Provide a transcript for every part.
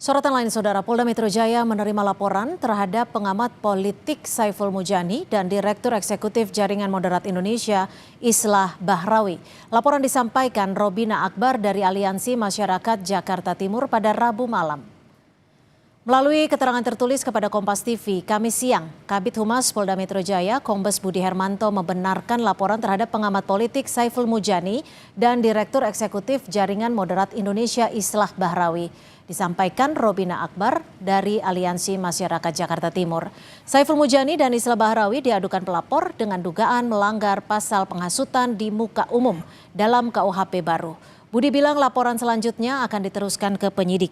Sorotan lain, Saudara, Polda Metro Jaya menerima laporan terhadap pengamat politik Saiful Mujani dan Direktur Eksekutif Jaringan Moderat Indonesia, Islah Bahrawi. Laporan disampaikan Robina Akbar dari Aliansi Masyarakat Jakarta Timur pada Rabu malam. Melalui keterangan tertulis kepada Kompas TV, Kamis siang, Kabid Humas Polda Metro Jaya, Kombes Budi Hermanto membenarkan laporan terhadap pengamat politik Saiful Mujani dan Direktur Eksekutif Jaringan Moderat Indonesia, Islah Bahrawi. Disampaikan Robina Akbar dari Aliansi Masyarakat Jakarta Timur. Saiful Mujani dan Islah Bahrawi diadukan pelapor dengan dugaan melanggar pasal penghasutan di muka umum dalam KUHP baru. Budi bilang laporan selanjutnya akan diteruskan ke penyidik.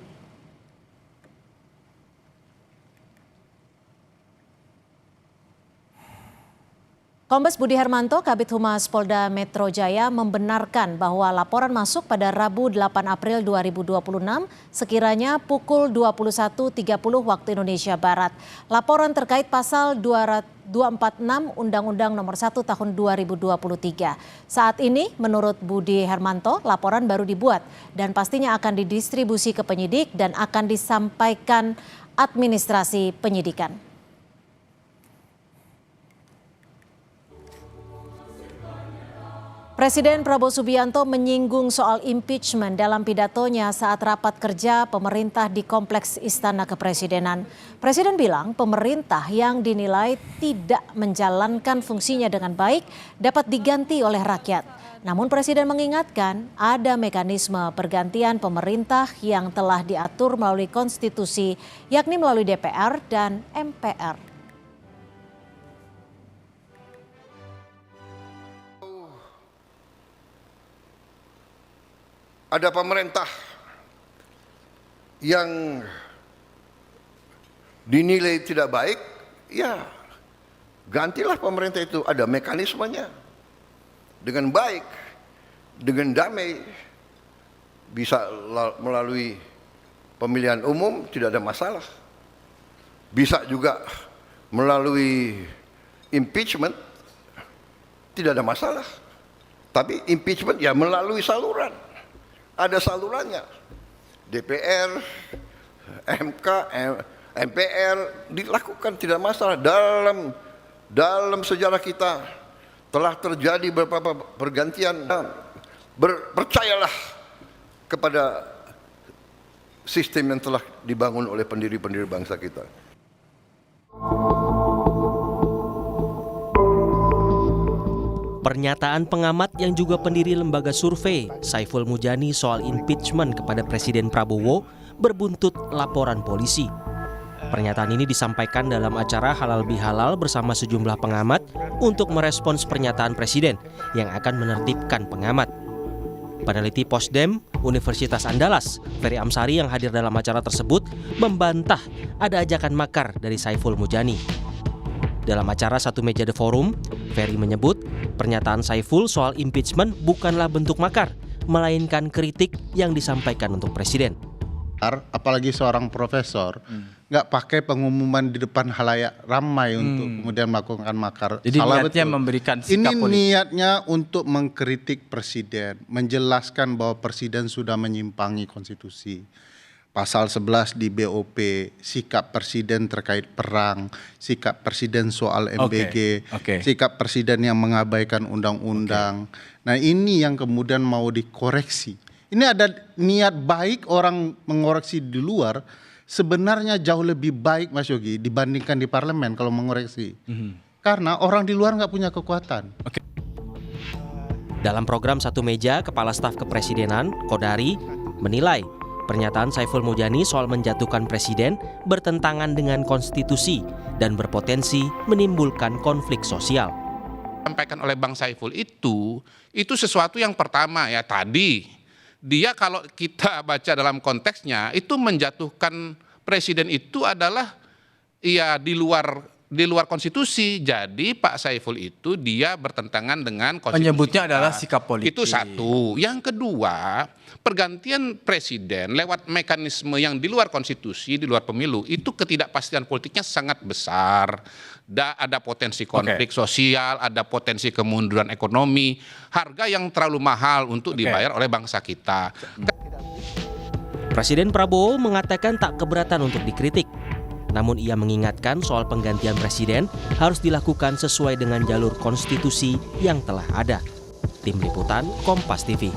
Kombes Budi Hermanto, Kabid Humas Polda Metro Jaya membenarkan bahwa laporan masuk pada Rabu 8 April 2026 sekiranya pukul 21.30 waktu Indonesia Barat. Laporan terkait pasal 246 Undang-Undang Nomor 1 Tahun 2023. Saat ini menurut Budi Hermanto laporan baru dibuat dan pastinya akan didistribusi ke penyidik dan akan disampaikan administrasi penyidikan. Presiden Prabowo Subianto menyinggung soal impeachment dalam pidatonya saat rapat kerja pemerintah di Kompleks Istana Kepresidenan. Presiden bilang pemerintah yang dinilai tidak menjalankan fungsinya dengan baik dapat diganti oleh rakyat. Namun Presiden mengingatkan ada mekanisme pergantian pemerintah yang telah diatur melalui konstitusi, yakni melalui DPR dan MPR. Ada pemerintah yang dinilai tidak baik, ya gantilah pemerintah itu. Ada mekanismenya. Dengan baik, dengan damai, bisa melalui pemilihan umum, tidak ada masalah. Bisa juga melalui impeachment, tidak ada masalah. Tapi impeachment ya melalui saluran. Ada salurannya, DPR, MK, MPR dilakukan, tidak masalah. Dalam sejarah kita telah terjadi beberapa pergantian. Percayalah kepada sistem yang telah dibangun oleh pendiri-pendiri bangsa kita. Pernyataan pengamat yang juga pendiri lembaga survei Saiful Mujani soal impeachment kepada Presiden Prabowo berbuntut laporan polisi. Pernyataan ini disampaikan dalam acara Halal Bihalal bersama sejumlah pengamat untuk merespons pernyataan Presiden yang akan menertibkan pengamat. Peneliti Posdem Universitas Andalas, Ferry Amsari yang hadir dalam acara tersebut membantah ada ajakan makar dari Saiful Mujani. Dalam acara Satu Meja The Forum, Ferry menyebut pernyataan Saiful soal impeachment bukanlah bentuk makar, melainkan kritik yang disampaikan untuk Presiden. Apalagi seorang profesor, nggak pakai pengumuman di depan halayak ramai untuk kemudian melakukan makar. Jadi salah niatnya betul. Memberikan sikap ini politik. Niatnya untuk mengkritik Presiden, menjelaskan bahwa Presiden sudah menyimpangi konstitusi. Pasal 11 di BOP, sikap Presiden terkait perang, sikap Presiden soal MBG, sikap Presiden yang mengabaikan undang-undang. Nah ini yang kemudian mau dikoreksi. Ini ada niat baik orang mengoreksi di luar, sebenarnya jauh lebih baik Mas Yogi dibandingkan di parlemen kalau mengoreksi. Karena orang di luar nggak punya kekuatan. Dalam program Satu Meja, Kepala Staf Kepresidenan, Kodari, menilai pernyataan Saiful Mujani soal menjatuhkan presiden bertentangan dengan konstitusi dan berpotensi menimbulkan konflik sosial. Sampaikan oleh Bang Saiful itu sesuatu yang pertama ya tadi dia kalau kita baca dalam konteksnya itu menjatuhkan presiden itu adalah ya di luar konstitusi. Jadi Pak Saiful itu dia bertentangan dengan konstitusi. Menyebutnya adalah sikap politik. Itu satu. Yang kedua, pergantian presiden lewat mekanisme yang di luar konstitusi, di luar pemilu, itu ketidakpastian politiknya sangat besar. Ada potensi konflik sosial, ada potensi kemunduran ekonomi, harga yang terlalu mahal untuk dibayar oleh bangsa kita. Presiden Prabowo mengatakan tak keberatan untuk dikritik. Namun ia mengingatkan soal penggantian presiden harus dilakukan sesuai dengan jalur konstitusi yang telah ada. Tim Liputan Kompas TV.